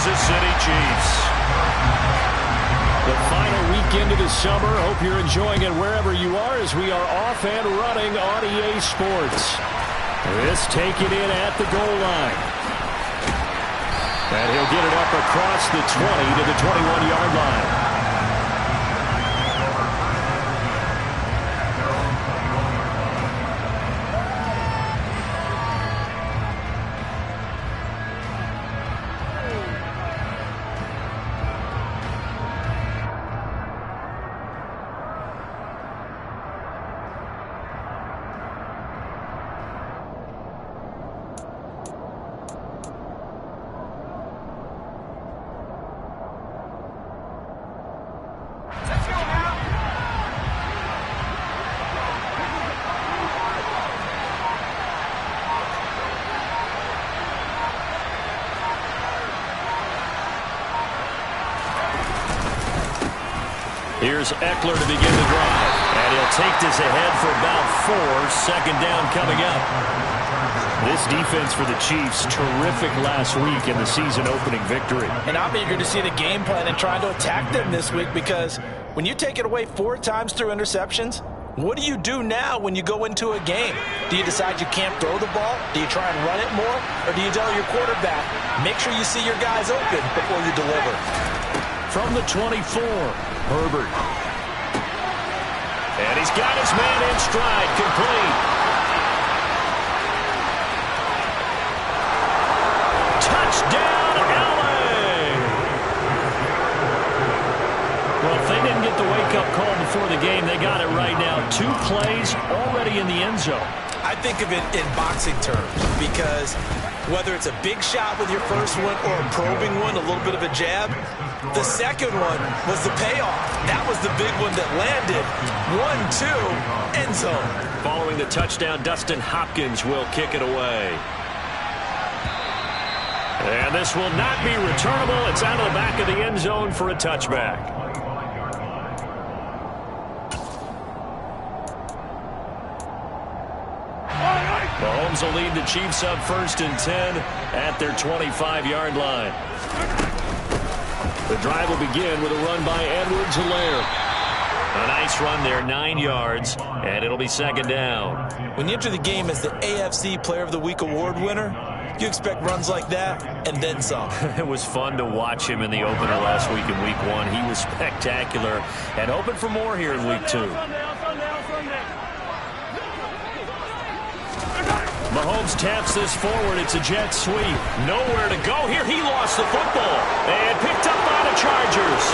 Kansas City Chiefs. The final weekend of the summer. Hope you're enjoying it wherever you are as we are off and running on EA Sports. This taken in at the goal line. And he'll get it up across the 20 to the 21-yard line. Here's Eckler to begin the drive. And he'll take this ahead for about 4. Second down coming up. This defense for the Chiefs, terrific last week in the season-opening victory. And I'm eager to see the game plan and trying to attack them this week, because when you take it away 4 times through interceptions, what do you do now when you go into a game? Do you decide you can't throw the ball? Do you try and run it more? Or do you tell your quarterback, make sure you see your guys open before you deliver? From the 24, Herbert. And he's got his man in stride, complete. Touchdown, LA! Well, if they didn't get the wake-up call before the game, they got it right now. 2 plays already in the end zone. I think of it in boxing terms, because whether it's a big shot with your first one or a probing one, a little bit of a jab, the second one was the payoff. That was the big one that landed. 1-2, end zone. Following the touchdown, Dustin Hopkins will kick it away. And this will not be returnable. It's out of the back of the end zone for a touchback. Mahomes will lead the Chiefs up 1st and 10 at their 25-yard line. The drive will begin with a run by Edwards-Helaire. A nice run there, 9 yards, and it'll be second down. When you enter the game as the AFC Player of the Week award winner, you expect runs like that and then some. It was fun to watch him in the opener last week in Week 1. He was spectacular and hoping for more here in Week 2. Mahomes taps this forward. It's a jet sweep. Nowhere to go here. He lost the football and picked up by the Chargers.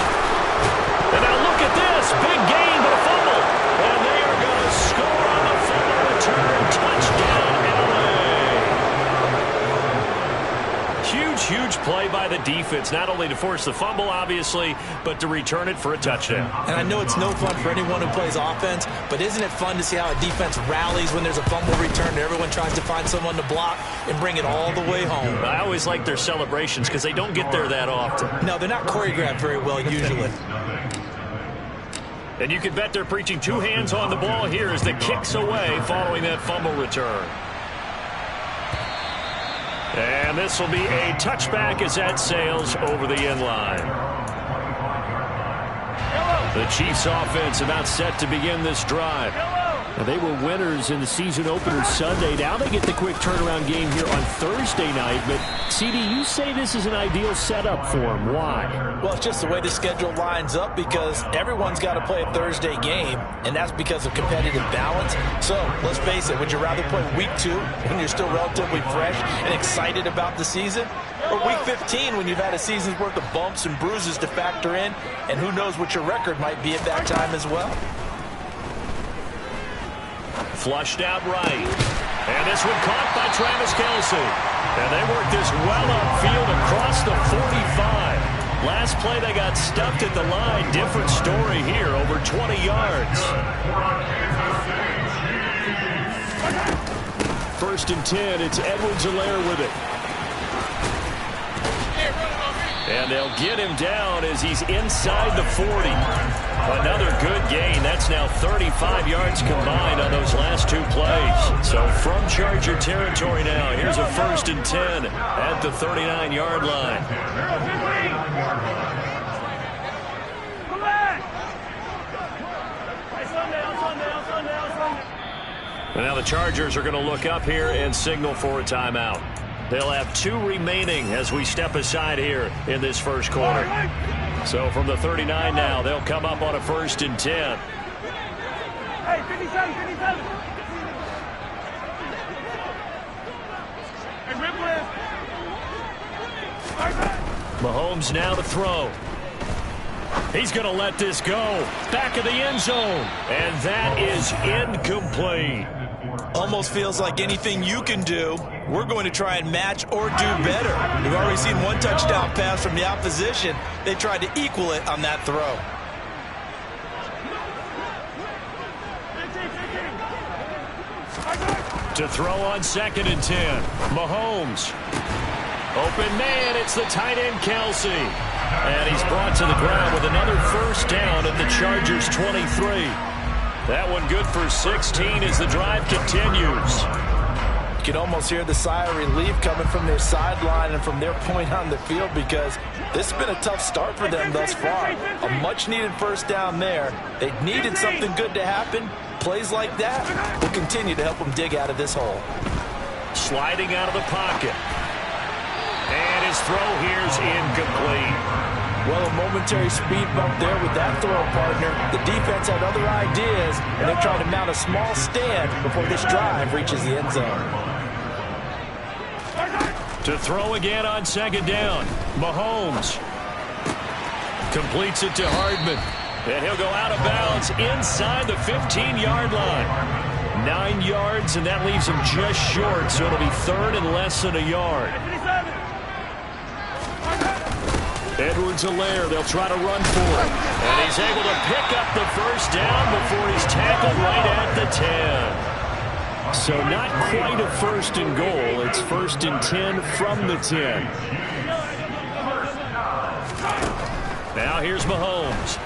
And now look at this. Big gain, but a fumble. And they are going to score on the fumble return. Touchdown, LA. Huge play by the defense. Not only to force the fumble, obviously, but to return it for a touchdown. And I know it's no fun for anyone who plays offense, but isn't it fun to see how a defense rallies when there's a fumble return and everyone tries to find someone to block and bring it all the way home? I always like their celebrations because they don't get there that often. No, they're not choreographed very well usually. And you can bet they're preaching 2 hands on the ball here as the kick's away following that fumble return. And this will be a touchback as that sails over the end line. The Chiefs offense about set to begin this drive. Now, they were winners in the season opener Sunday. Now they get the quick turnaround game here on Thursday night. But, CD, you say this is an ideal setup for them. Why? Well, it's just the way the schedule lines up, because everyone's got to play a Thursday game, and that's because of competitive balance. So, let's face it, would you rather play Week 2 when you're still relatively fresh and excited about the season? Or Week 15 when you've had a season's worth of bumps and bruises to factor in, and who knows what your record might be at that time as well? Flushed out right. And this one caught by Travis Kelce. And they worked this well upfield across the 45. Last play they got stuffed at the line. Different story here, over 20 yards. 1st and 10, it's Edwards-Helaire with it. And they'll get him down as he's inside the 40. Another good gain. That's now 35 yards combined on those last 2 plays. So from Charger territory now, here's a 1st and 10 at the 39-yard line. Now the Chargers are going to look up here and signal for a timeout. They'll have 2 remaining as we step aside here in this first quarter. So from the 39 now, they'll come up on a 1st and 10. Hey, 57, 57. Hey, Mahomes now to throw. He's going to let this go. Back of the end zone. And that is incomplete. Almost feels like anything you can do, we're going to try and match or do better. We've already seen 1 touchdown pass from the opposition. They tried to equal it on that throw. To throw on 2nd and 10. Mahomes. Open man, it's the tight end Kelsey. And he's brought to the ground with another 1st down at the Chargers 23. That one good for 16 as the drive continues. You can almost hear the sigh of relief coming from their sideline and from their point on the field, because this has been a tough start for them thus far. A much-needed 1st down there. They needed something good to happen. Plays like that will continue to help them dig out of this hole. Sliding out of the pocket. And his throw here's incomplete. Well, a momentary speed bump there with that throw, partner. The defense had other ideas, and they're trying to mount a small stand before this drive reaches the end zone. To throw again on 2nd down. Mahomes completes it to Hardman. And he'll go out of bounds inside the 15-yard line. 9 yards, and that leaves him just short, so it'll be 3rd and less than a yard. Edwards-Helaire, they'll try to run for it. And he's able to pick up the 1st down before he's tackled right at the 10. So not quite a 1st and goal. It's 1st and 10 from the 10. Now here's Mahomes.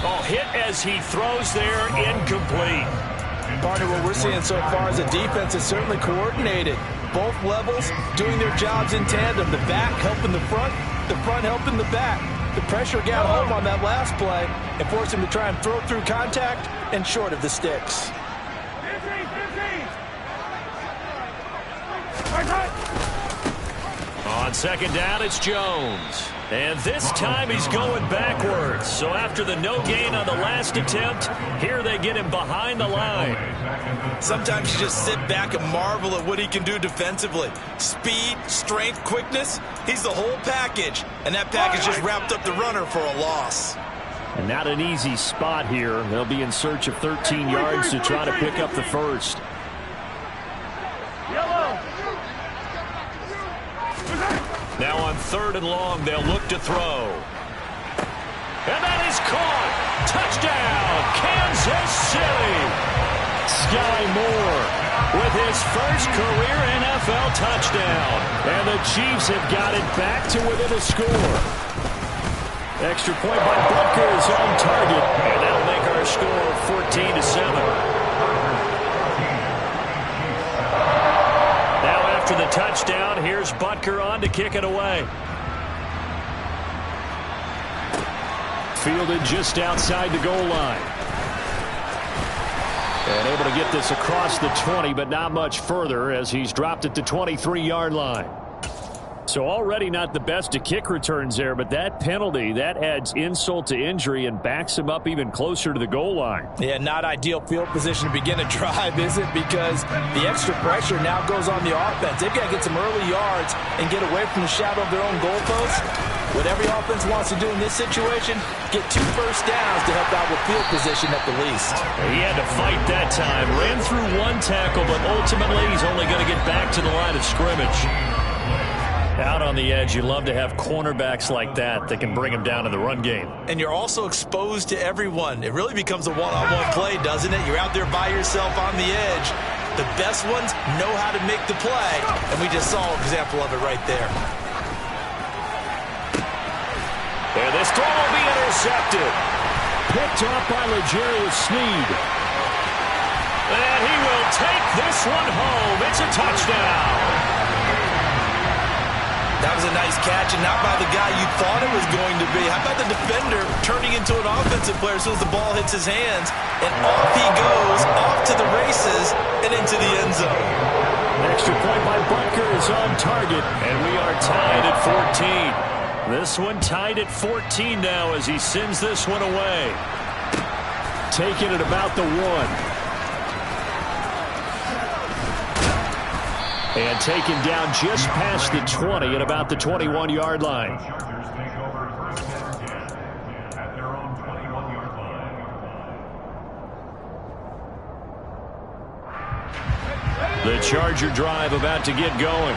Oh, hit as he throws there, incomplete. Partner, what we're seeing so far is the defense is certainly coordinated. Both levels doing their jobs in tandem. The back helping the front helping the back. The pressure got home on that last play and forced him to try and throw through contact and short of the sticks. On 2nd down, it's Jones. And this time he's going backwards. So after the no gain on the last attempt, here they get him behind the line. Sometimes you just sit back and marvel at what he can do defensively. Speed, strength, quickness, he's the whole package. And that package just wrapped up the runner for a loss. And not an easy spot here. They'll be in search of 13 yards to try to pick up the 1st. Now on 3rd and long, they'll look to throw. And that is caught. Touchdown, Kansas City. Sky Moore with his first career NFL touchdown. And the Chiefs have got it back to within a score. Extra point by Butker is on target. And that'll make our score 14-7. After the touchdown, here's Butker on to kick it away. Fielded just outside the goal line. And able to get this across the 20, but not much further as he's dropped it to 23-yard line. So already not the best of kick returns there, but that penalty, that adds insult to injury and backs him up even closer to the goal line. Yeah, not ideal field position to begin a drive, is it? Because the extra pressure now goes on the offense. They've got to get some early yards and get away from the shadow of their own goalpost. What every offense wants to do in this situation, get 2 first downs to help out with field position at the least. He had to fight that time. Ran through 1 tackle, but ultimately he's only going to get back to the line of scrimmage. Out on the edge, you love to have cornerbacks like that can bring him down in the run game. And you're also exposed to everyone. It really becomes a one-on-one play, doesn't it? You're out there by yourself on the edge. The best ones know how to make the play, and we just saw an example of it right there. And this throw will be intercepted. Picked off by L'Jarius Sneed. And he will take this one home. It's a touchdown. That was a nice catch, and not by the guy you thought it was going to be. How about the defender turning into an offensive player as soon as the ball hits his hands, and off he goes, off to the races, and into the end zone. Extra point by Butker is on target, and we are tied at 14. This one tied at 14 now as he sends this one away. Taking it about the 1. And taken down just past the 20 at about the 21-yard line. The Charger drive about to get going.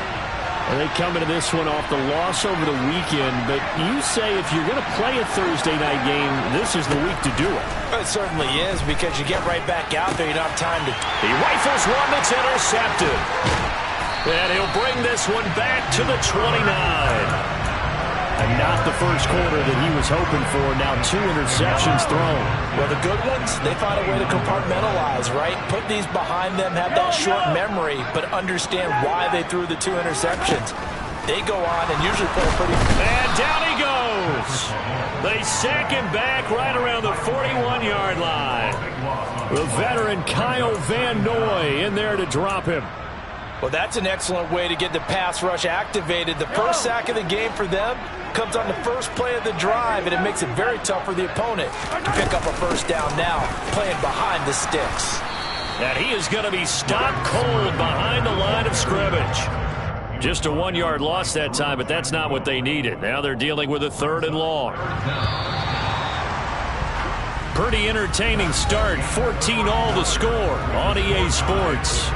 And they come into this one off the loss over the weekend. But you say if you're going to play a Thursday night game, this is the week to do it. It certainly is, because you get right back out there. You don't have time to... He rifles one that's intercepted. And he'll bring this one back to the 29. And not the first quarter that he was hoping for. Now 2 interceptions thrown. Well, the good ones, they find a way to compartmentalize, right? Put these behind them, have that short memory, but understand why they threw the 2 interceptions. They go on and usually play a pretty... And down he goes. They sack him back right around the 41-yard line. The veteran Kyle Van Noy in there to drop him. Well, that's an excellent way to get the pass rush activated. The first sack of the game for them comes on the first play of the drive, and it makes it very tough for the opponent to pick up a first down now, playing behind the sticks. And he is going to be stopped cold behind the line of scrimmage. Just a 1-yard loss that time, but that's not what they needed. Now they're dealing with a 3rd and long. Pretty entertaining start. 14 all the score on EA Sports.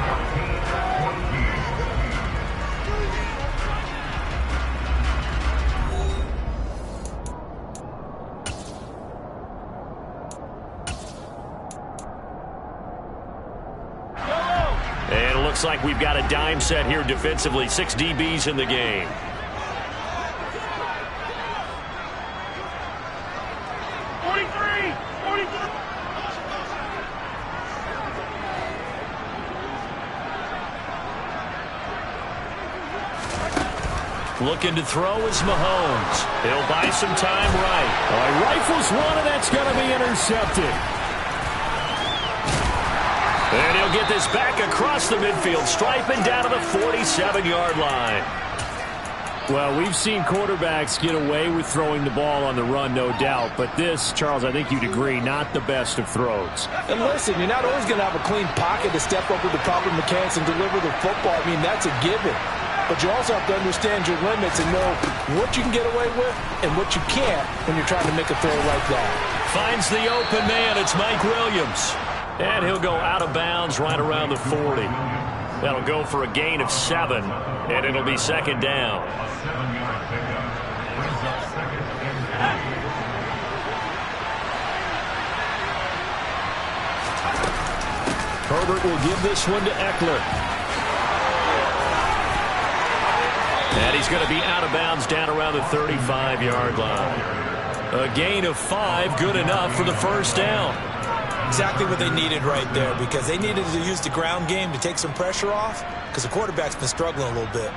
Looks like we've got a dime set here defensively. 6 DBs in the game. Looking to throw is Mahomes. He'll buy some time right. Rifles one, and that's going to be intercepted. And he'll get this back across the midfield stripe and down to the 47-yard line. Well, we've seen quarterbacks get away with throwing the ball on the run, no doubt. But this, Charles, I think you'd agree, not the best of throws. And listen, you're not always going to have a clean pocket to step up with the proper mechanics and deliver the football. I mean, that's a given. But you also have to understand your limits and know what you can get away with and what you can't when you're trying to make a throw like that. Finds the open man. It's Mike Williams. And he'll go out of bounds right around the 40. That'll go for a gain of 7, and it'll be 2nd down. Herbert will give this one to Eckler. And he's going to be out of bounds down around the 35-yard line. A gain of 5, good enough for the first down. Exactly what they needed right there, because they needed to use the ground game to take some pressure off, because the quarterback's been struggling a little bit.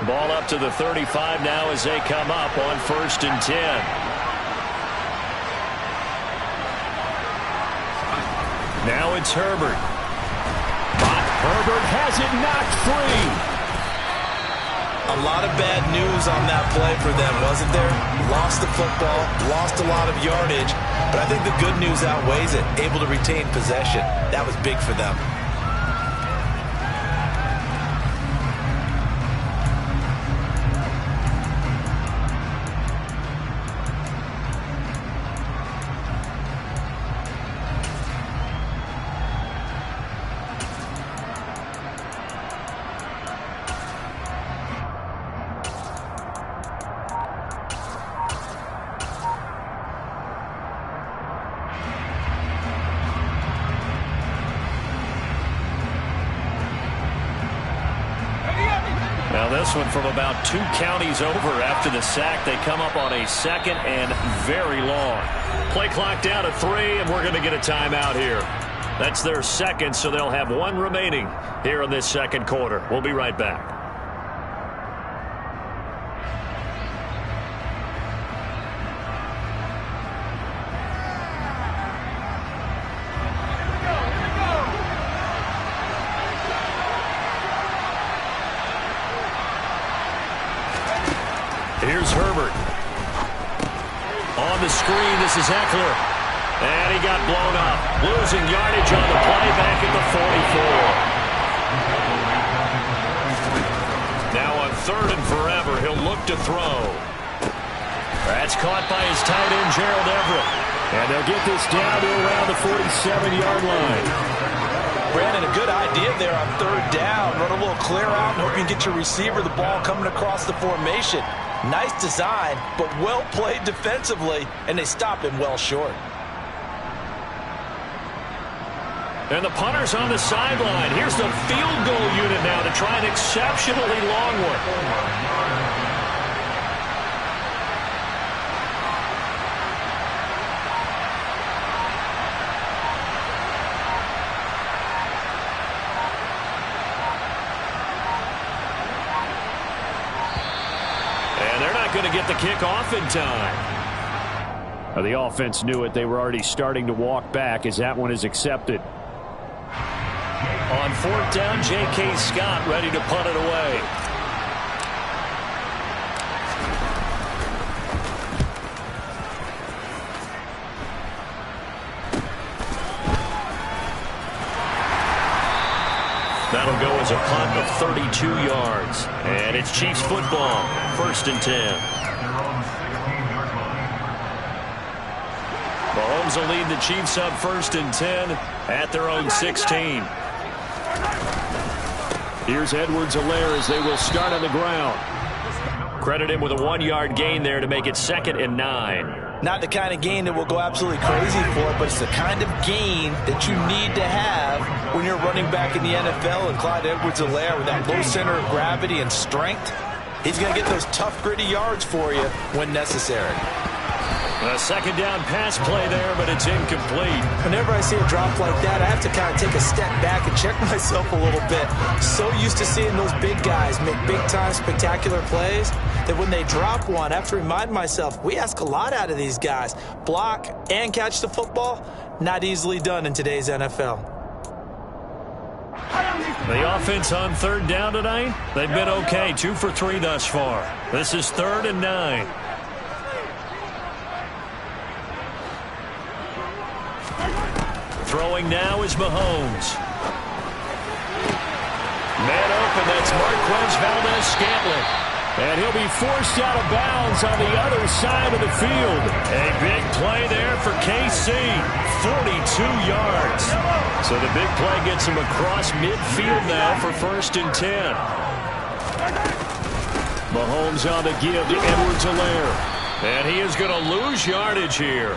Ball up to the 35 now as they come up on 1st and 10. Now it's Herbert. But Herbert has it knocked free. A lot of bad news on that play for them, wasn't there? Lost the football, lost a lot of yardage, but I think the good news outweighs it. Able to retain possession. That was big for them. This one from about 2 counties over. After the sack, they come up on a 2nd and very long. Play clock down to 3, and we're going to get a timeout here. That's their 2nd, so they'll have 1 remaining here in this 2nd quarter. We'll be right back. Here's Herbert. On the screen, this is Eckler. And he got blown up. Losing yardage on the play back at the 44. Now on 3rd and forever, he'll look to throw. That's caught by his tight end, Gerald Everett. And they'll get this down to around the 47-yard line. Brandon, a good idea there on 3rd down. Run a little clear out and hope you can get your receiver the ball coming across the formation. Nice design, but well played defensively, and they stop him well short. And the punter's on the sideline. Here's the field goal unit now to try an exceptionally long one. Going to get the kick off in time. Now, the offense knew it. They were already starting to walk back as that one is accepted. On 4th down, J.K. Scott ready to punt it away. That'll go as a punt of 32 yards. And it's Chiefs football. 1st and 10. Mahomes will lead the Chiefs up 1st and 10 at their own 16. Here's Edwards-Helaire as they will start on the ground. Credit him with a 1-yard gain there to make it 2nd and 9. Not the kind of gain that will go absolutely crazy for, but it's the kind of gain that you need to have when you're running back in the NFL. And Clyde Edwards-Helaire, with that low center of gravity and strength, he's going to get those tough, gritty yards for you when necessary. A 2nd down pass play there, but it's incomplete. Whenever I see a drop like that, I have to kind of take a step back and check myself a little bit. So used to seeing those big guys make big-time spectacular plays that when they drop one, I have to remind myself, we ask a lot out of these guys. Block and catch the football, not easily done in today's NFL. The offense on 3rd down tonight, they've been okay. 2 for 3 thus far. This is 3rd and 9. Throwing now is Mahomes. Man open, that's Marquez Valdez-Scantling. And he'll be forced out of bounds on the other side of the field. A big play there for KC. 42 yards. So the big play gets him across midfield now for 1st and 10. Mahomes on the give to Edwards-Helaire. And he is going to lose yardage here.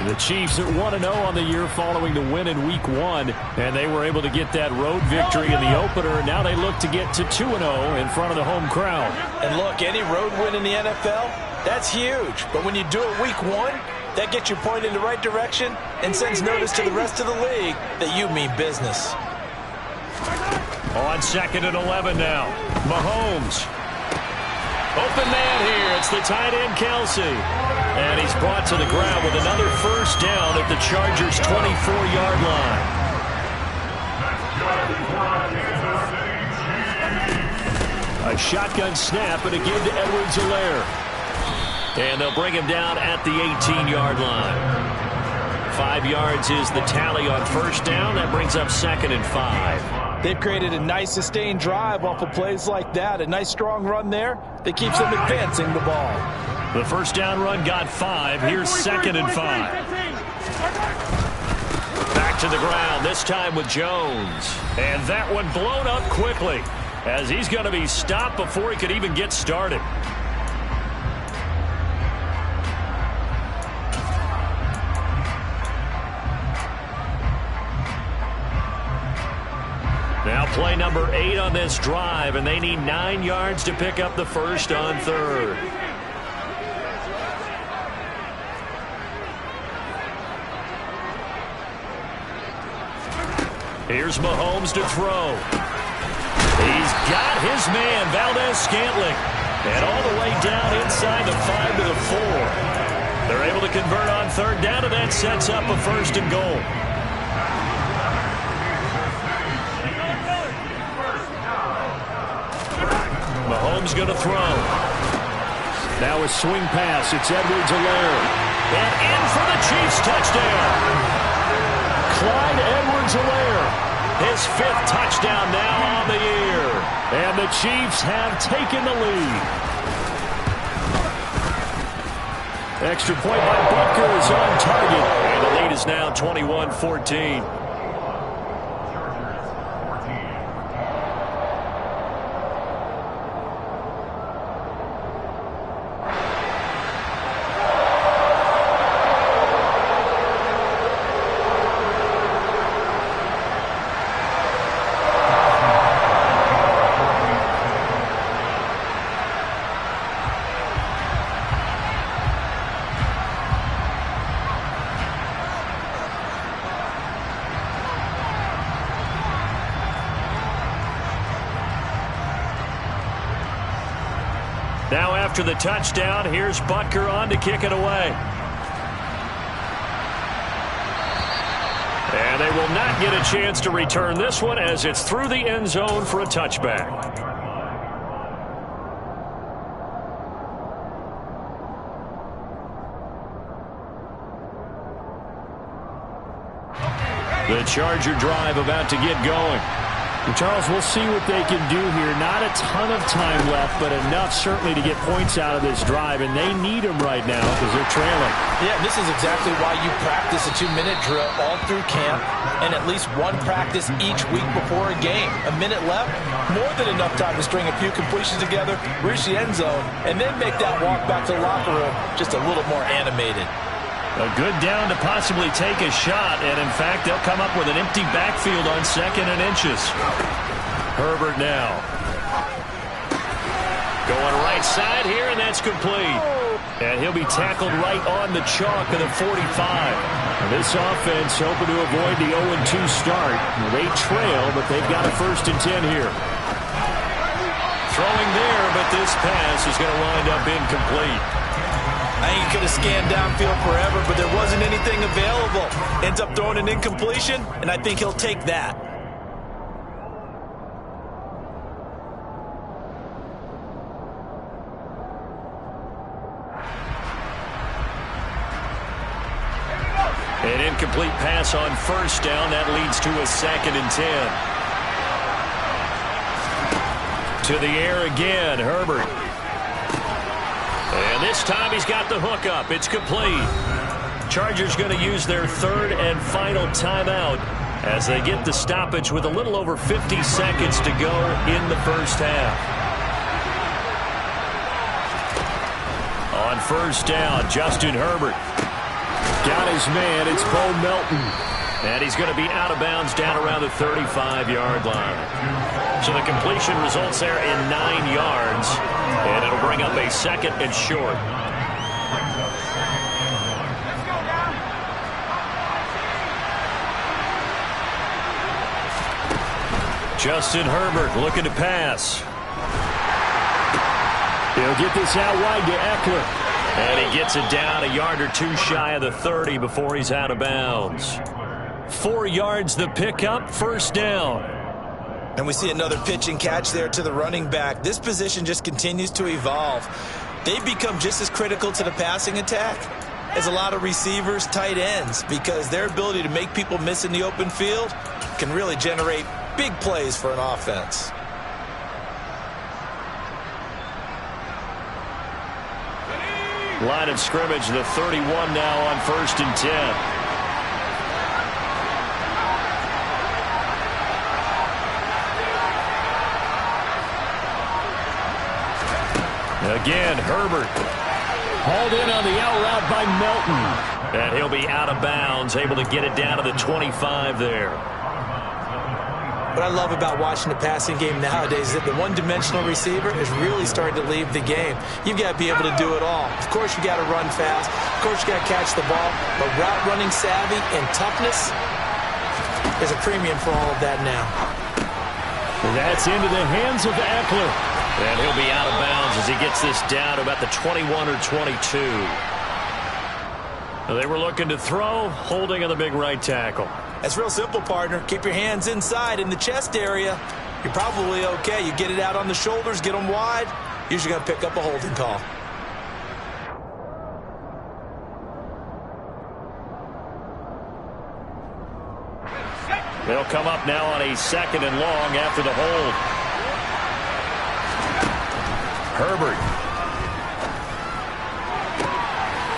The Chiefs at 1-0 on the year following the win in Week 1, and they were able to get that road victory in the opener. Now they look to get to 2-0 in front of the home crowd. And look, any road win in the NFL, that's huge. But when you do it Week 1, that gets you pointed in the right direction and sends notice to the rest of the league that you mean business. On 2nd and 11 now, Mahomes. Open man here. It's the tight end, Kelsey. And he's brought to the ground with another 1st down at the Chargers' 24-yard line. A shotgun snap and a give to Edwards-Helaire. And they'll bring him down at the 18-yard line. 5 yards is the tally on 1st down. That brings up 2nd and 5. They've created a nice sustained drive off of plays like that. A nice strong run there that keeps them advancing the ball. The 1st down run got 5. Here's 2nd and 5. Back to the ground, this time with Jones. And that one blown up quickly as he's going to be stopped before he could even get started. Now play number 8 on this drive, and they need 9 yards to pick up the first on third. Here's Mahomes to throw. He's got his man, Valdez-Scantling. And all the way down inside the 5 to the 4. They're able to convert on third down, and that sets up a first and goal. Mahomes going to throw. Now a swing pass. It's Edwards-Helaire. And in for the Chiefs touchdown. Clyde Edwards-Helaire. His 5th touchdown now on the year. And the Chiefs have taken the lead. Extra point by Butker is on target. And the lead is now 21-14. Now after the touchdown, here's Butker on to kick it away. And they will not get a chance to return this one as it's through the end zone for a touchback. The Charger drive about to get going. And Charles, we'll see what they can do here. Not a ton of time left, but enough certainly to get points out of this drive, and they need them right now because they're trailing. Yeah, this is exactly why you practice a 2-minute drill all through camp and at least one practice each week before a game. A minute left, more than enough time to string a few completions together, reach the end zone, and then make that walk back to the locker room just a little more animated. A good down to possibly take a shot, and in fact, they'll come up with an empty backfield on 2nd and inches. Herbert now. Going right side here, and that's complete. And he'll be tackled right on the chalk of the 45. This offense hoping to avoid the 0-2 start. They trail, but they've got a 1st and 10 here. Throwing there, but this pass is going to wind up incomplete. I think he could have scanned downfield forever, but there wasn't anything available. Ends up throwing an incompletion, and I think he'll take that. An incomplete pass on 1st down. That leads to a 2nd and 10. To the air again, Herbert. And this time he's got the hook up. It's complete. Chargers going to use their 3rd and final timeout as they get the stoppage with a little over 50 seconds to go in the first half. On 1st down, Justin Herbert. Got his man. It's Bo Melton. And he's going to be out of bounds down around the 35-yard line. So the completion results there in 9 yards. And it'll bring up a 2nd and short. Justin Herbert looking to pass. He'll get this out wide to Eckler. And he gets it down a yard or 2 shy of the 30 before he's out of bounds. 4 yards the pickup, 1st down. And we see another pitch and catch there to the running back. This position just continues to evolve. They've become just as critical to the passing attack as a lot of receivers, tight ends, because their ability to make people miss in the open field can really generate big plays for an offense. Line of scrimmage, the 31 now on 1st and 10. Again, Herbert hauled in on the out route by Melton. And he'll be out of bounds, able to get it down to the 25 there. What I love about watching the passing game nowadays is that the one-dimensional receiver is really starting to leave the game. You've got to be able to do it all. Of course, you got to run fast. Of course, you got to catch the ball. But route running savvy and toughness, there's a premium for all of that now. That's into the hands of Eckler. And he'll be out of bounds as he gets this down to about the 21 or 22. They were looking to throw, holding on the big right tackle. That's real simple, partner. Keep your hands inside in the chest area. You're probably okay. You get it out on the shoulders, get them wide. Usually going to pick up a holding call. They'll come up now on a 2nd and long after the hold. Herbert.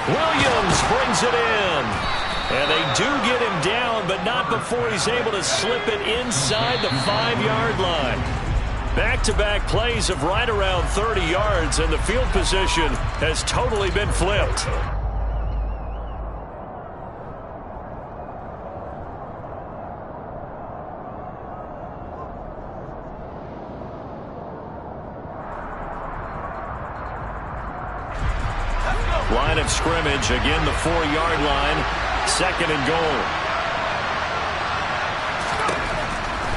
Williams brings it in. And they do get him down, but not before he's able to slip it inside the 5-yard line. Back-to-back plays of right around 30 yards, and the field position has totally been flipped. Line of scrimmage, again the 4-yard line. 2nd and goal.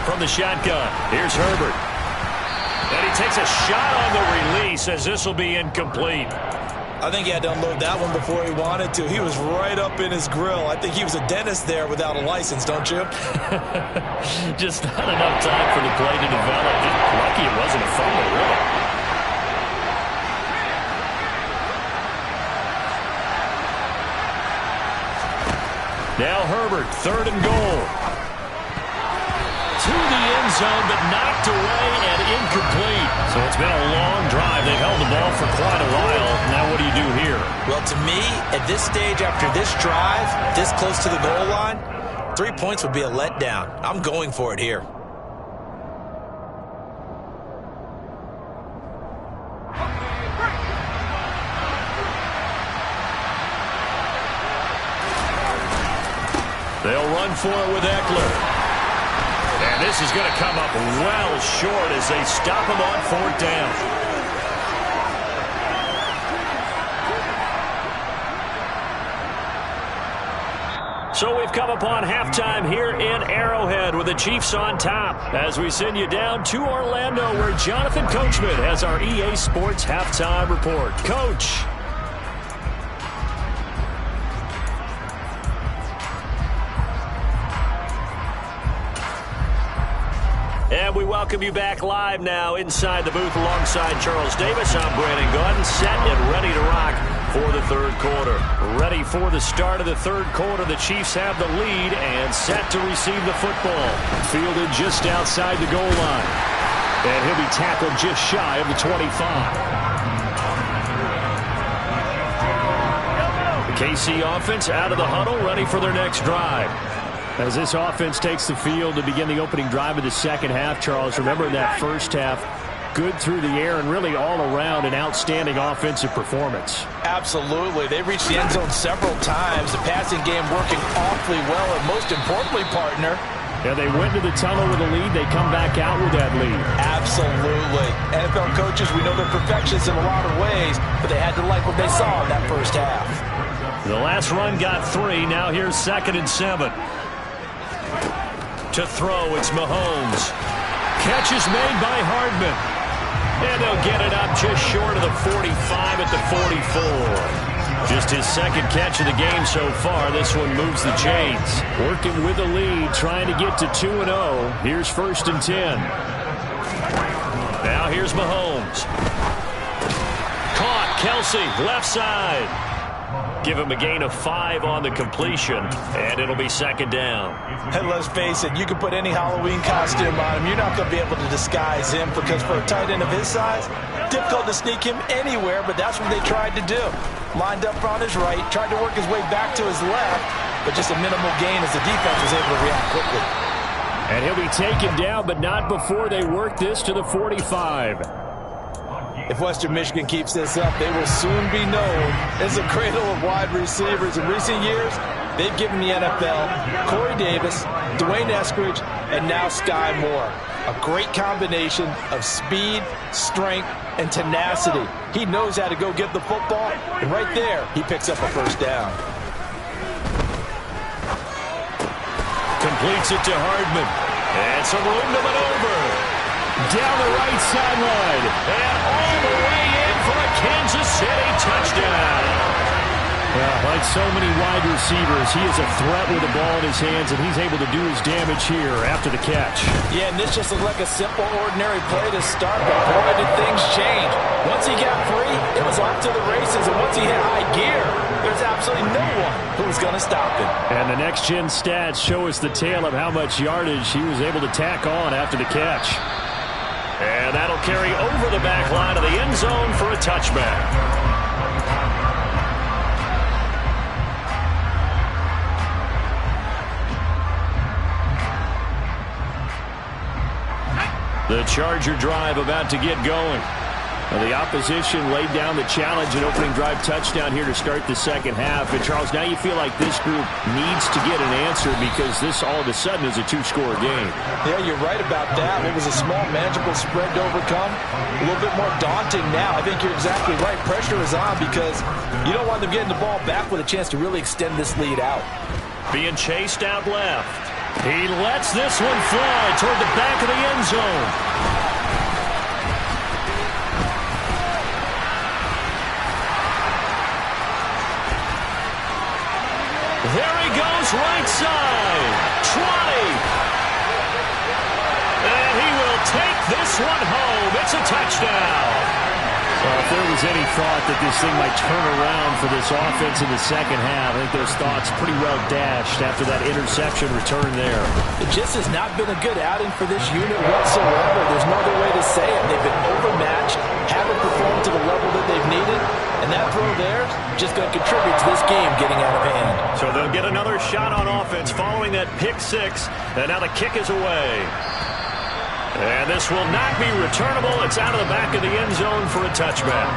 From the shotgun, here's Herbert. And he takes a shot on the release as this will be incomplete. I think he had to unload that one before he wanted to. He was right up in his grill. I think he was a dentist there without a license, don't you? Just not enough time for the play to develop. Just lucky it wasn't a fumble, really. Now Herbert, 3rd and goal. To the end zone, but knocked away and incomplete. So it's been a long drive. They've held the ball for quite a while. Now what do you do here? Well, to me, at this stage, after this drive, this close to the goal line, 3 points would be a letdown. I'm going for it here. They'll run for it with Eckler. And this is going to come up well short as they stop him on 4th down. So we've come upon halftime here in Arrowhead with the Chiefs on top as we send you down to Orlando where Jonathan Coachman has our EA Sports halftime report. Coach. And we welcome you back live now inside the booth alongside Charles Davis. I'm Brandon Gordon, set and ready to rock for the 3rd quarter. Ready for the start of the 3rd quarter. The Chiefs have the lead and set to receive the football. Fielded just outside the goal line. And he'll be tackled just shy of the 25. The KC offense out of the huddle, ready for their next drive. As this offense takes the field to begin the opening drive of the 2nd half, Charles, remember in that 1st half, good through the air and really all around an outstanding offensive performance. Absolutely. They reached the end zone several times. The passing game working awfully well, and most importantly, partner, yeah, they went to the tunnel with a lead. They come back out with that lead. Absolutely. NFL coaches, we know they're perfectionists in a lot of ways, but they had to like what they saw in that 1st half. The last run got 3. Now here's 2nd and 7. To throw, it's Mahomes. Catch is made by Hardman. And they'll get it up just short of the 45 at the 44. Just his 2nd catch of the game so far. This one moves the chains. Working with the lead, trying to get to 2-0. Here's 1st and 10. Now here's Mahomes. Caught, Kelsey, left side. Give him a gain of 5 on the completion, and it'll be 2nd down. And let's face it, you can put any Halloween costume on him. You're not going to be able to disguise him because for a tight end of his size, difficult to sneak him anywhere, but that's what they tried to do. Lined up on his right, tried to work his way back to his left, but just a minimal gain as the defense was able to react quickly. And he'll be taken down, but not before they work this to the 45. If Western Michigan keeps this up, they will soon be known as a cradle of wide receivers. In recent years, they've given the NFL Corey Davis, Dwayne Eskridge, and now Sky Moore. A great combination of speed, strength, and tenacity. He knows how to go get the football, and right there, he picks up a first down. Completes it to Hardman. And some room to maneuver. Down the right sideline. And all the way in for a Kansas City touchdown. Well, like so many wide receivers, he is a threat with the ball in his hands, and he's able to do his damage here after the catch. Yeah, and this just looked like a simple, ordinary play to start, but boy, did things change. Once he got free, it was off to the races, and once he hit high gear, there's absolutely no one who was going to stop him. And the next-gen stats show us the tale of how much yardage he was able to tack on after the catch. And that'll carry over the back line of the end zone for a touchback. The Charger drive about to get going. Well, the opposition laid down the challenge and opening drive touchdown here to start the second half. And, Charles, now you feel like this group needs to get an answer because this all of a sudden is a two-score game. Yeah, you're right about that. It was a small, manageable spread to overcome. A little bit more daunting now. I think you're exactly right. Pressure is on because you don't want them getting the ball back with a chance to really extend this lead out. Being chased out left. He lets this one fly toward the back of the end zone. There he goes, right side. 20. And he will take this one home. It's a touchdown. Well, if there was any thought that this thing might turn around for this offense in the second half, I think those thoughts pretty well dashed after that interception return there. It just has not been a good outing for this unit whatsoever. There's no other way to say it. They've been overmatched, haven't performed to the level that they've needed, and that throw there just going to contribute to this game getting out of hand. So they'll get another shot on offense following that pick six, and now the kick is away. And this will not be returnable. It's out of the back of the end zone for a touchback.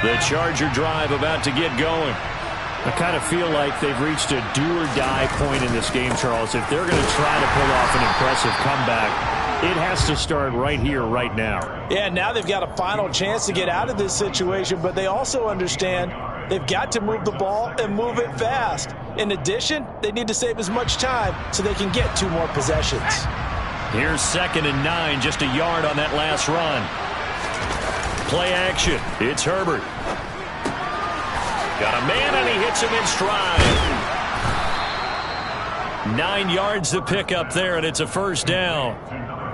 The Charger drive about to get going. I kind of feel like they've reached a do-or-die point in this game, Charles. If they're going to try to pull off an impressive comeback, it has to start right here, right now. Yeah, now they've got a final chance to get out of this situation, but they also understand they've got to move the ball and move it fast. In addition, they need to save as much time so they can get 2 more possessions. Here's 2nd and 9, just a yard on that last run. Play action. It's Herbert. Got a man, and he hits him in stride. 9 yards to pick up there, and it's a first down.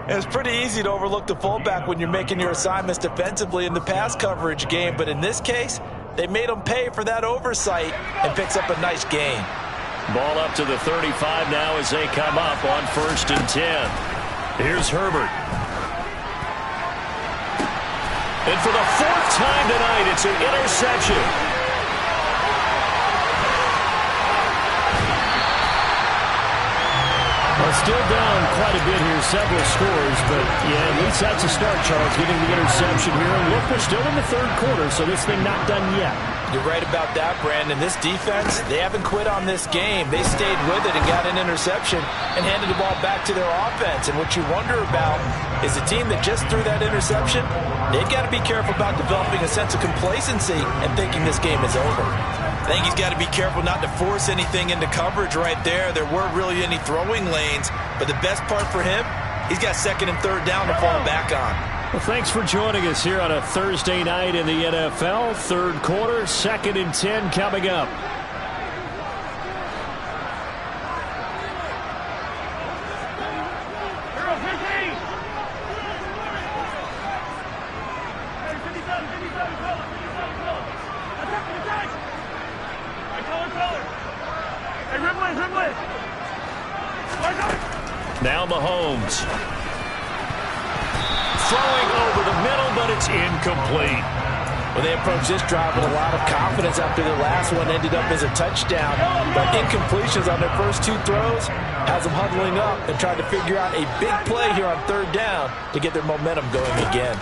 It's pretty easy to overlook the fullback when you're making your assignments defensively in the pass coverage game, but in this case, they made him pay for that oversight and picks up a nice gain. Ball up to the 35 now as they come up on 1st and 10. Here's Herbert. And for the 4th time tonight, it's an interception. Well, still down quite a bit here, several scores, but yeah, at least that's a start, Charles, getting the interception here. And look, we're still in the 3rd quarter, so this thing not done yet. You're right about that, Brandon. This defense, they haven't quit on this game. They stayed with it and got an interception and handed the ball back to their offense. And what you wonder about is a team that just threw that interception, they've got to be careful about developing a sense of complacency and thinking this game is over. I think he's got to be careful not to force anything into coverage right there. There weren't really any throwing lanes, but the best part for him, he's got 2nd and 3rd down to fall back on. Well, thanks for joining us here on a Thursday night in the NFL. 3rd quarter, 2nd and 10 coming up. Now Mahomes. Throwing over the middle, but it's incomplete. Well, they approached this drive with a lot of confidence after their last one ended up as a touchdown. But incompletions on their first 2 throws has them huddling up and trying to figure out a big play here on 3rd down to get their momentum going again.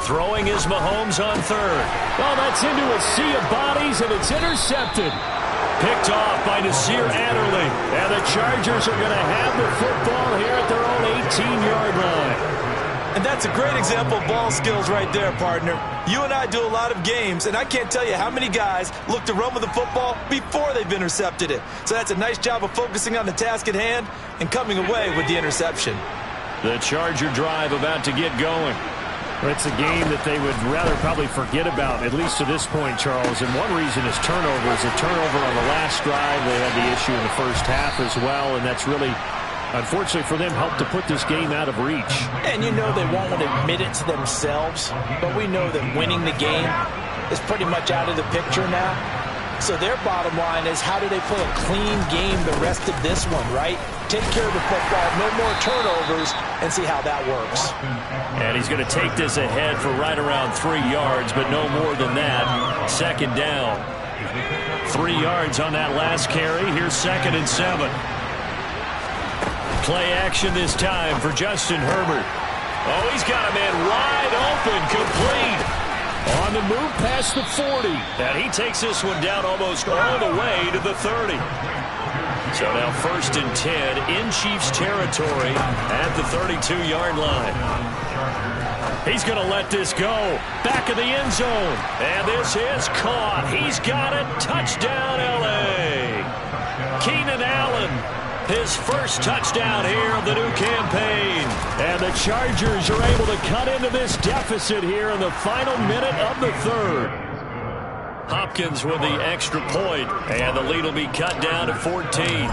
Throwing is Mahomes on 3rd. Oh, that's into a sea of bodies, and it's intercepted. Picked off by Nasir Adderley. And the Chargers are going to have the football here at their own 18-yard line. And that's a great example of ball skills right there, partner. You and I do a lot of games, and I can't tell you how many guys look to run with the football before they've intercepted it. So that's a nice job of focusing on the task at hand and coming away with the interception. The Charger drive about to get going. It's a game that they would rather probably forget about, at least to this point, Charles. And one reason is turnovers. A turnover on the last drive. They had the issue in the first half as well, and that's really, unfortunately for them, helped to put this game out of reach. And you know they won't want to admit it to themselves, but we know that winning the game is pretty much out of the picture now. So their bottom line is, how do they play a clean game the rest of this one, right? Take care of the football, no more turnovers, and see how that works. And he's going to take this ahead for right around 3 yards, but no more than that. 2nd down. 3 yards on that last carry. Here's 2nd and 7. Play action this time for Justin Herbert. Oh, he's got a man wide open, complete. On the move past the 40. And he takes this one down almost all the way to the 30. So now 1st and 10 in Chiefs territory at the 32-yard line. He's going to let this go. Back of the end zone. And this is caught. He's got it. Touchdown, L.A. Keenan Allen. His first touchdown here of the new campaign. And the Chargers are able to cut into this deficit here in the final minute of the 3rd. Hopkins with the extra point, and the lead will be cut down to 14.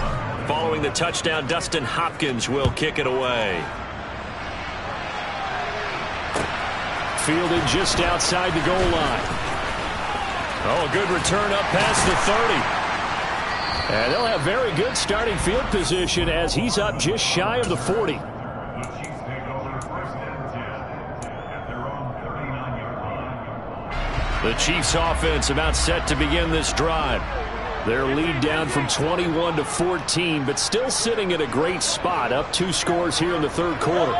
Following the touchdown, Dustin Hopkins will kick it away. Fielded just outside the goal line. Oh, a good return up past the 30. And they'll have very good starting field position as he's up just shy of the 40. The Chiefs offense about set to begin this drive. Their lead down from 21 to 14, but still sitting at a great spot, up 2 scores here in the 3rd quarter.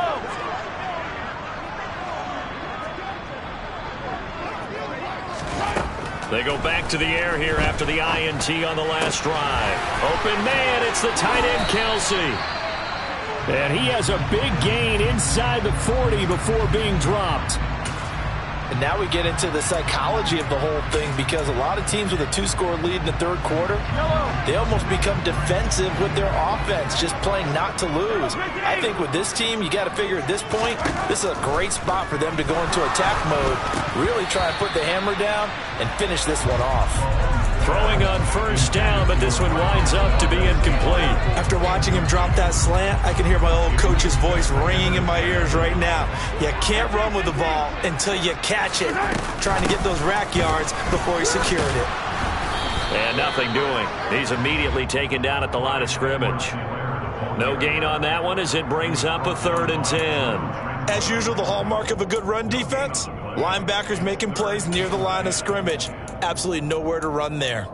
They go back to the air here after the INT on the last drive. Open man, it's the tight end Kelsey. And he has a big gain inside the 40 before being dropped. And now we get into the psychology of the whole thing, because a lot of teams with a 2-score lead in the 3rd quarter, they almost become defensive with their offense, just playing not to lose. I think with this team, you got to figure at this point, this is a great spot for them to go into attack mode, really try and put the hammer down and finish this one off. Throwing on 1st down, but this one winds up to be incomplete. After watching him drop that slant, I can hear my old coach's voice ringing in my ears right now. You can't run with the ball until you catch it. Trying to get those rack yards before he secured it. And nothing doing. He's immediately taken down at the line of scrimmage. No gain on that one as it brings up a 3rd and 10. As usual, the hallmark of a good run defense, linebackers making plays near the line of scrimmage. Absolutely nowhere to run there.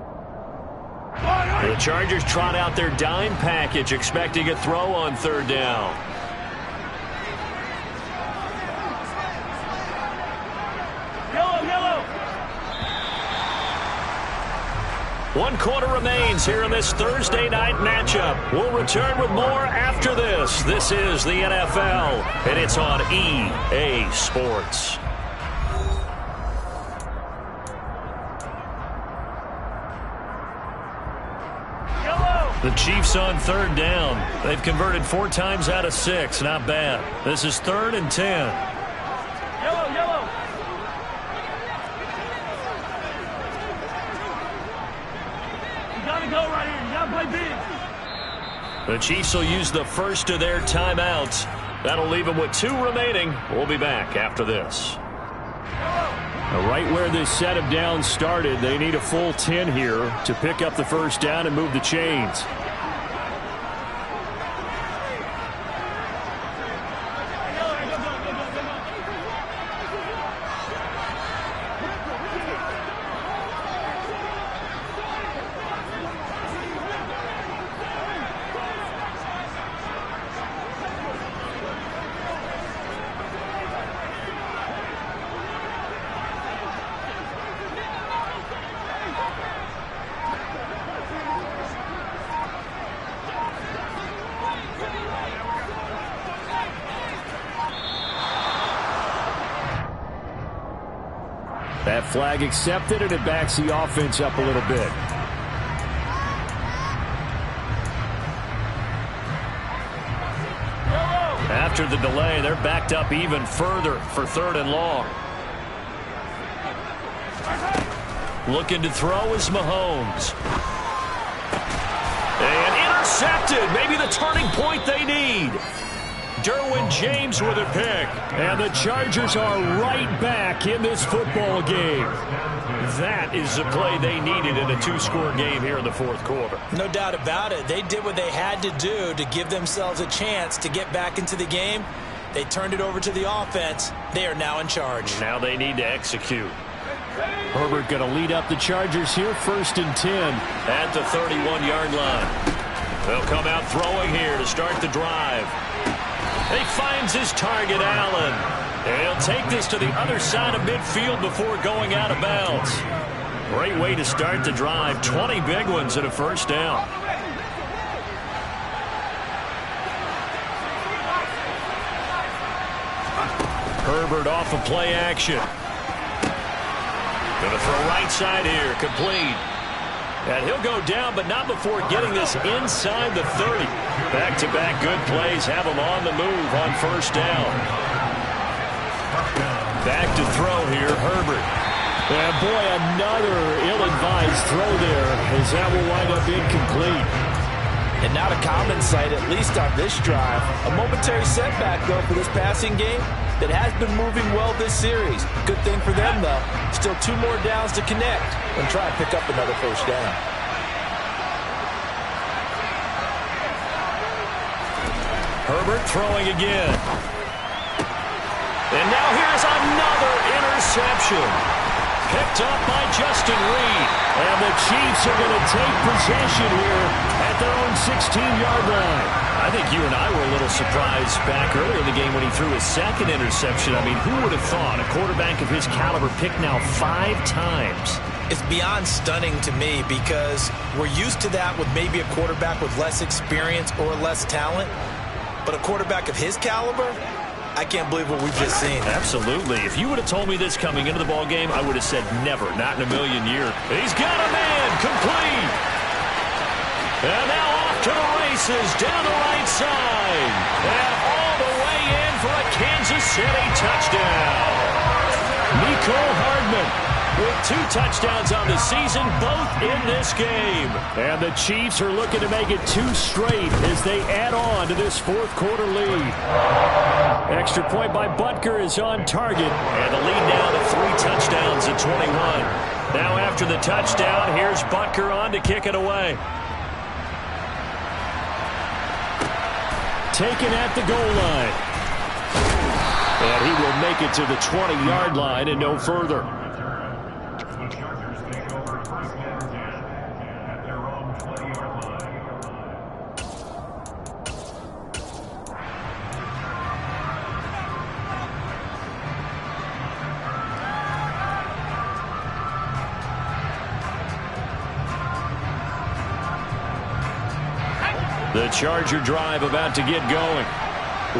The Chargers trot out their dime package, expecting a throw on 3rd down. Yellow. 1 quarter remains here in this Thursday night matchup. We'll return with more after this. This is the NFL, and it's on EA Sports. The Chiefs on 3rd down. They've converted 4 times out of 6. Not bad. This is 3rd and 10. Yellow. You got to go right here. You got to play big. The Chiefs will use the first of their timeouts. That'll leave them with 2 remaining. We'll be back after this. Right where this set of downs started, they need a full 10 here to pick up the 1st down and move the chains. That flag accepted, and it backs the offense up a little bit. After the delay, they're backed up even further for 3rd and long. Looking to throw is Mahomes. And intercepted. Maybe the turning point they need. Derwin James with a pick. And the Chargers are right back in this football game. That is the play they needed in a 2-score game here in the 4th quarter. No doubt about it. They did what they had to do to give themselves a chance to get back into the game. They turned it over to the offense. They are now in charge. Now they need to execute. Herbert going to lead up the Chargers here, 1st and 10. At the 31-yard line. They'll come out throwing here to start the drive. He finds his target, Allen. And he'll take this to the other side of midfield before going out of bounds. Great way to start the drive. 20 big ones and a 1st down. Herbert off of play action. Going to throw right side here. Complete. And he'll go down, but not before getting this inside the 30. Back-to-back good plays have him on the move on 1st down. Back to throw here, Herbert. And boy, another ill-advised throw there, as that will wind up incomplete. And not a common sight, at least on this drive. A momentary setback, though, for this passing game that has been moving well this series. Good thing for them, though. Still 2 more downs to connect and try and pick up another 1st down. Herbert throwing again. And now here's another interception. Picked up by Justin Reed. And the Chiefs are going to take possession here at their own 16-yard line. I think you and I were a little surprised back earlier in the game when he threw his 2nd interception. I mean, who would have thought a quarterback of his caliber picked now 5 times? It's beyond stunning to me because we're used to that with maybe a quarterback with less experience or less talent. But a quarterback of his caliber, I can't believe what we've just seen. Absolutely. If you would have told me this coming into the ball game, I would have said never, not in a million years. He's got a man, complete. And now off to the races, down the right side. And all the way in for a Kansas City touchdown. Mecole Hardman with 2 touchdowns on the season, both in this game. And the Chiefs are looking to make it 2 straight as they add on to this 4th quarter lead. Extra point by Butker is on target. And the lead now to 3 touchdowns at 21. Now after the touchdown, here's Butker on to kick it away. Taken at the goal line. And he will make it to the 20-yard line and no further. The Charger drive about to get going.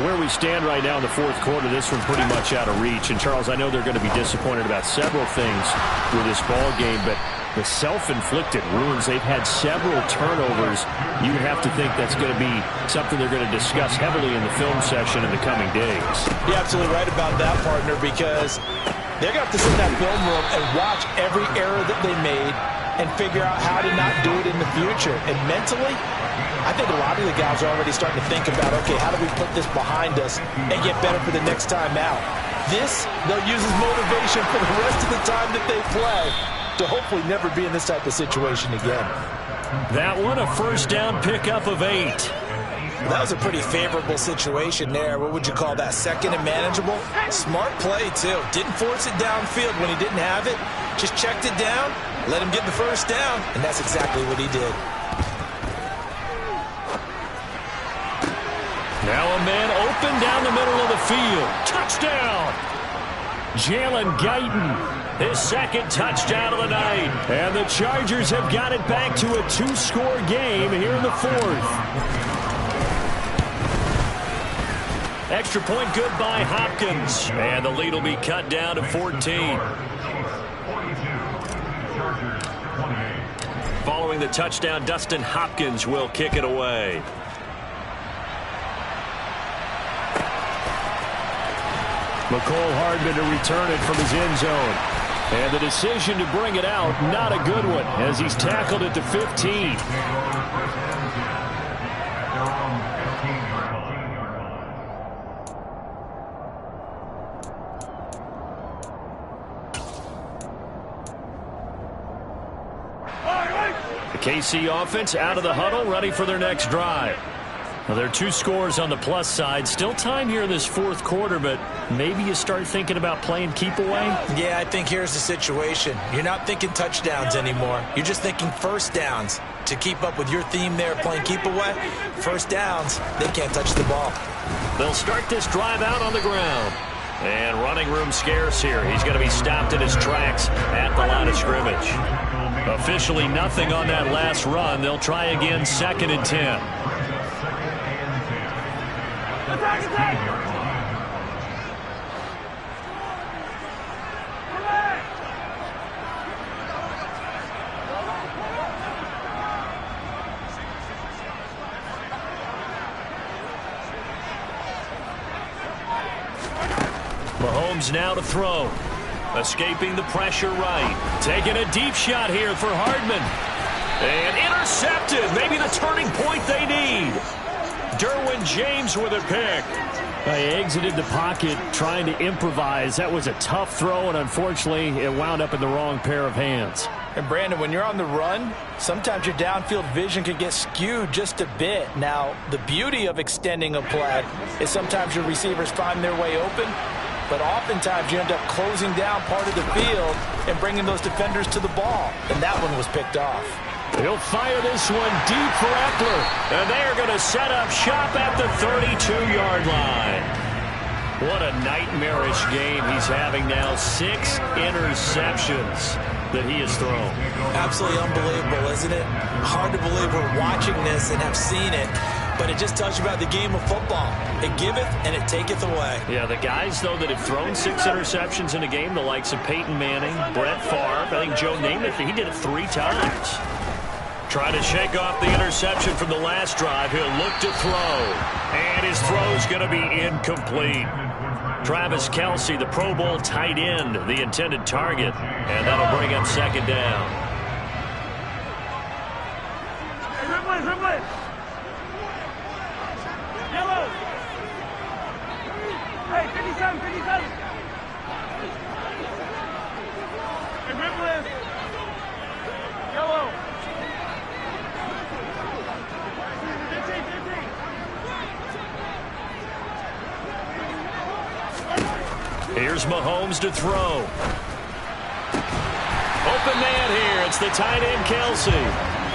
Where we stand right now in the 4th quarter, this one's pretty much out of reach. And, Charles, I know they're going to be disappointed about several things with this ball game, but the self-inflicted wounds, they've had several turnovers. You have to think that's going to be something they're going to discuss heavily in the film session in the coming days. You're absolutely right about that, partner, because they're going to have to sit in that film room and watch every error that they made and figure out how to not do it in the future. And mentally, I think a lot of the guys are already starting to think about, okay, how do we put this behind us and get better for the next time out? This, they'll use as motivation for the rest of the time that they play to hopefully never be in this type of situation again. That one, a 1st down pickup of 8. That was a pretty favorable situation there. What would you call that? 2nd and manageable? Smart play, too. Didn't force it downfield when he didn't have it. Just checked it down, let him get the 1st down, and that's exactly what he did. Now a man open down the middle of the field. Touchdown! Jalen Guyton, his 2nd touchdown of the night. And the Chargers have got it back to a 2-score game here in the 4th. Extra point good by Hopkins. And the lead will be cut down to 14. throwing the touchdown. Dustin Hopkins will kick it away. McCole Hardman to return it from his end zone. And the decision to bring it out, not a good one, as he's tackled at the 15. The KC offense out of the huddle, ready for their next drive. Well, there are 2 scores on the plus side. Still time here in this fourth quarter, but maybe you start thinking about playing keep away? Yeah, I think here's the situation. You're not thinking touchdowns anymore. You're just thinking first downs. To keep up with your theme there, playing keep away, first downs, they can't touch the ball. They'll start this drive out on the ground. And running room scarce here. He's going to be stopped in his tracks at the line of scrimmage. Officially nothing on that last run. They'll try again, 2nd and 10. Attack, attack! Mahomes now to throw. Escaping the pressure right. Taking a deep shot here for Hardman. And intercepted. Maybe the turning point they need. Derwin James with a pick. He exited the pocket trying to improvise. That was a tough throw, and unfortunately, it wound up in the wrong pair of hands. And Brandon, when you're on the run, sometimes your downfield vision can get skewed just a bit. Now, the beauty of extending a play is sometimes your receivers find their way open, but oftentimes you end up closing down part of the field and bringing those defenders to the ball. And that one was picked off. He'll fire this one deep for Eckler. And they are going to set up shop at the 32-yard line. What a nightmarish game he's having now. 6 interceptions that he has thrown. Absolutely unbelievable, isn't it? Hard to believe we're watching this and have seen it. But it just tells you about the game of football. It giveth and it taketh away. Yeah, the guys, though, that have thrown 6 interceptions in a game, the likes of Peyton Manning, Brett Favre, I think Joe Namath, he did it 3 times. Trying to shake off the interception from the last drive. He'll look to throw. And his throw's going to be incomplete. Travis Kelce, the Pro Bowl tight end, the intended target. And that'll bring up 2nd down. Yellow. Hey, 57, 57. Hey, Ripley. Yellow. 15, 15. Here's Mahomes to throw. Open man here. It's the tight end, Kelce.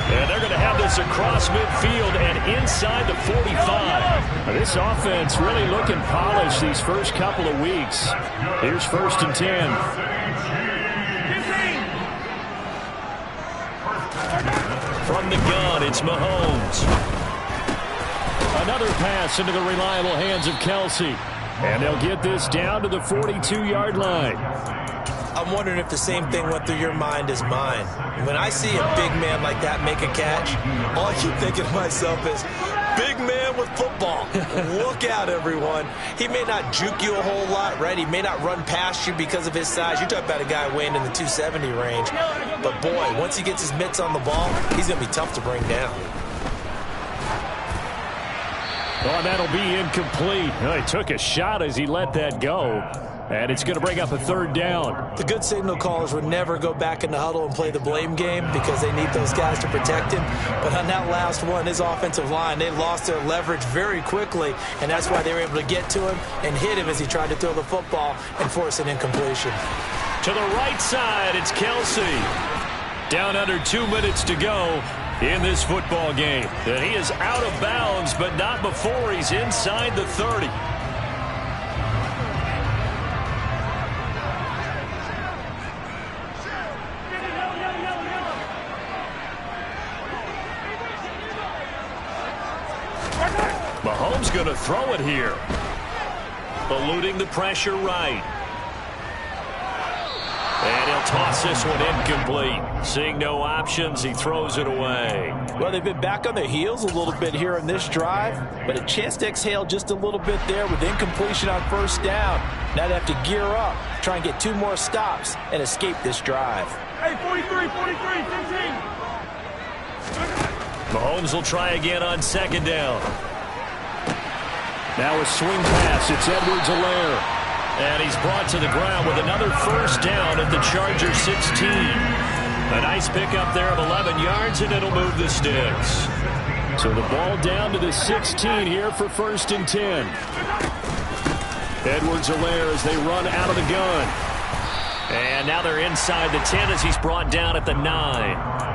And they're going to have this across midfield and inside the 45. This offense really looking polished these first couple of weeks. Here's 1st and 10. 15. From the gun, it's Mahomes. Another pass into the reliable hands of Kelce. And they'll get this down to the 42-yard line. I'm wondering if the same thing went through your mind as mine. When I see a big man like that make a catch, all I keep thinking to myself is, big man with football. Look out, everyone. He may not juke you a whole lot, right? He may not run past you because of his size. You're talking about a guy weighing in the 270 range. But, boy, once he gets his mitts on the ball, he's going to be tough to bring down. Oh, that'll be incomplete. Oh, he took a shot as he let that go. And it's going to bring up a 3rd down. The good signal callers would never go back in the huddle and play the blame game because they need those guys to protect him. But on that last one, his offensive line, they lost their leverage very quickly, and that's why they were able to get to him and hit him as he tried to throw the football and force an incompletion. To the right side, it's Kelce. Down under 2 minutes to go in this football game. And he is out of bounds, but not before he's inside the 30. Mahomes going to throw it here. Eluding the pressure right. And he'll toss this one incomplete. Seeing no options, he throws it away. Well, they've been back on their heels a little bit here in this drive, but a chance to exhale just a little bit there with incompletion on first down. Now they have to gear up, try and get 2 more stops, and escape this drive. Hey, 43, 15. Mahomes will try again on second down. Now a swing pass. It's Edwards-Helaire. And he's brought to the ground with another first down at the Chargers 16. A nice pickup there of 11 yards, and it'll move the sticks. So the ball down to the 16 here for 1st and 10. Edwards-Helaire as they run out of the gun. And now they're inside the 10 as he's brought down at the 9.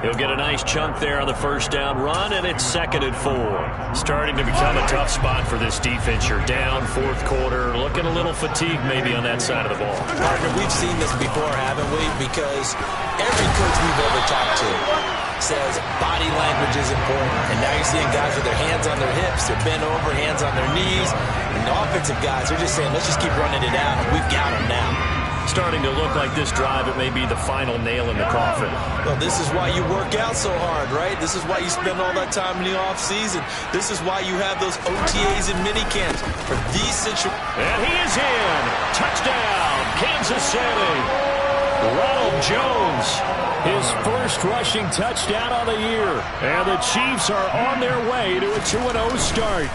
He'll get a nice chunk there on the first down run, and it's 2nd and 4. Starting to become a tough spot for this defense. You're down 4th quarter, looking a little fatigued maybe on that side of the ball. Partner, we've seen this before, haven't we? Because every coach we've ever talked to says body language is important. And now you're seeing guys with their hands on their hips, they're bent over, hands on their knees. And the offensive guys are just saying, let's just keep running it out, and we've got them now. Starting to look like this drive, it may be the final nail in the coffin. Well, this is why you work out so hard, right? This is why you spend all that time in the offseason. This is why you have those OTAs and minicamps for these situations. And he is in. Touchdown, Kansas City. Ronald Jones. His first rushing touchdown on the year. And the Chiefs are on their way to a 2-0 start.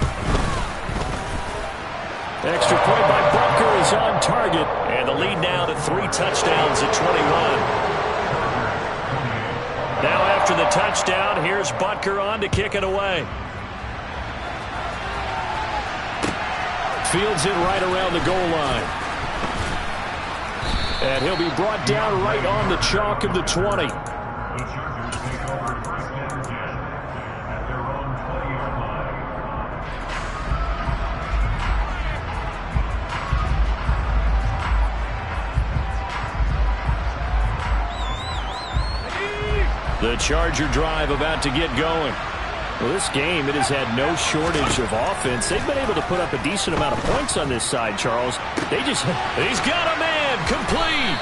Extra point by Butker is on target. And the lead now to 3 touchdowns at 21. Now after the touchdown, here's Butker on to kick it away. Fields it right around the goal line. And he'll be brought down right on the chalk of the 20. The Charger drive about to get going. Well, this game, it has had no shortage of offense. They've been able to put up a decent amount of points on this side, Charles. He's got a man, complete.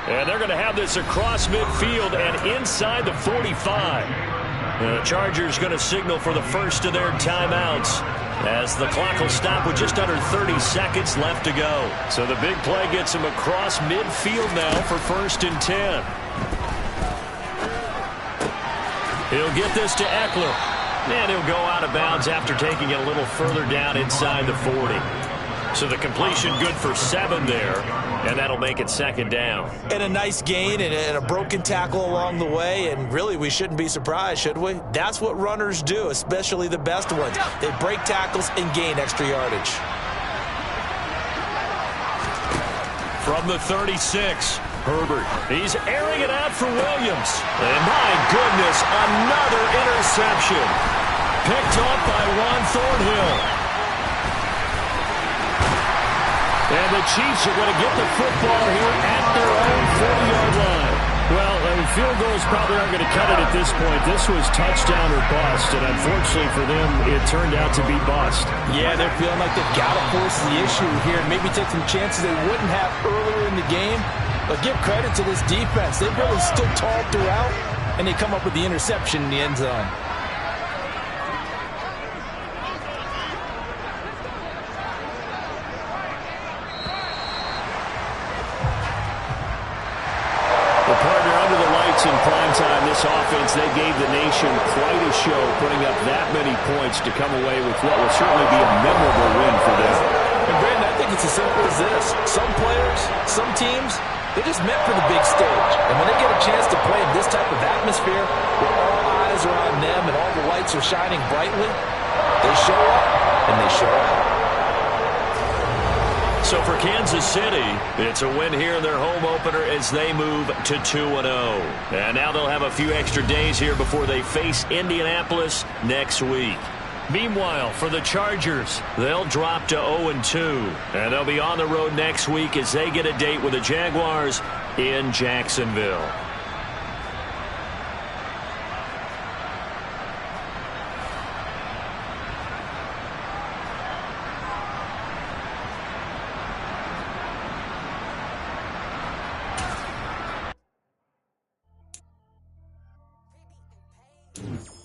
And they're going to have this across midfield and inside the 45. The Chargers going to signal for the first of their timeouts as the clock will stop with just under 30 seconds left to go. So the big play gets him across midfield now for 1st and 10. He'll get this to Eckler. And he'll go out of bounds after taking it a little further down inside the 40. So the completion good for 7 there. And that'll make it 2nd down. And a nice gain and a broken tackle along the way. And really, we shouldn't be surprised, should we? That's what runners do, especially the best ones. They break tackles and gain extra yardage. From the 36. Herbert, he's airing it out for Williams. And my goodness, another interception. Picked off by Juan Thornhill. And the Chiefs are going to get the football here at their own 40-yard line. Well, field goals probably aren't going to cut it at this point. This was touchdown or bust, and unfortunately for them, it turned out to be bust. Yeah, they're feeling like they've got to force the issue here and maybe take some chances they wouldn't have earlier in the game. But give credit to this defense. They've really stood tall throughout, and they come up with the interception in the end zone. The partner under the lights in primetime, this offense, they gave the nation quite a show, putting up that many points to come away with what will certainly be a memorable win for them. And Brandon, I think it's as simple as this. Some players, some teams, they're just meant for the big stage. And when they get a chance to play in this type of atmosphere where all eyes are on them and all the lights are shining brightly, they show up and they show out. So for Kansas City, it's a win here in their home opener as they move to 2-0. And now they'll have a few extra days here before they face Indianapolis next week. Meanwhile, for the Chargers, they'll drop to 0-2. And they'll be on the road next week as they get a date with the Jaguars in Jacksonville. it.